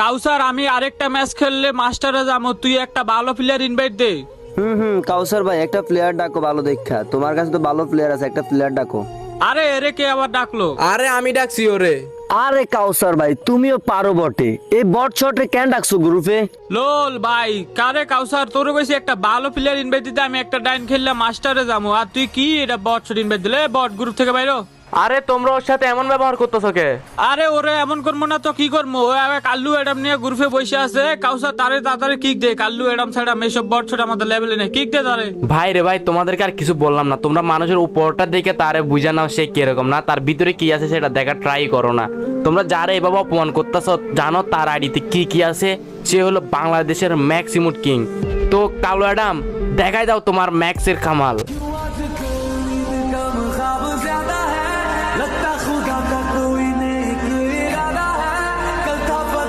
কাউসার আমি আরেকটা ম্যাচ খেললে মাস্টারে যাবো, তুই একটা ভালো প্লেয়ার ইনভাইট দে। কাউসার ভাই একটা প্লেয়ার ডাকো ভালো দেখা, তোমার কাছে তো ভালো প্লেয়ার আছে, একটা প্লেয়ার ডাকো। আরে এরে কে আবার ডাকলো? আরে আমি ডাকছি ওরে। আরে কাউসার ভাই তুমিও পারো বটে, এই বট শটে কেন ডাকছো গ্রুপে? লোল ভাই কারে কাউসার, তোর কইছি একটা ভালো প্লেয়ার ইনভাইট দিতে, আমি একটা ডাইন খেললে মাস্টারে যাবো, আর তুই কি এটা বট শট ইনভাইট দিলে? বট গ্রুপ থেকে বাইরো। আরে তোমরা ওর সাথে এমন ব্যবহার করতেছো কে? আরে ওরে এমন করবো না তো কি করবো, ও কাল্লু এডাম নিয়ে গ্রুপে বসে আছে। কাউসার তারে তাড়াতাড়ি কিক দে, কাল্লু এডাম ছাড়া এসব বট শট আমাদের লেভেলে নেই, কিক দে তারে। ভাই রে ভাই, তোমাদেরকে আর কিছু বললাম না, তোমরা মানুষের উপরটা দেখে তারে বুঝা নাও সে কিরকম, না তার ভিতরে কি আছে সেটা দেখা ট্রাই করো না। তোমরা যারা এভাবে অপমান করতেছো জানো তার আইডিতে কি কি আছে? সে হলো বাংলাদেশের ম্যাক্সিমুট কিং। তো কালো অ্যাডাম দেখাই দাও তোমার ম্যাক্সের কামাল।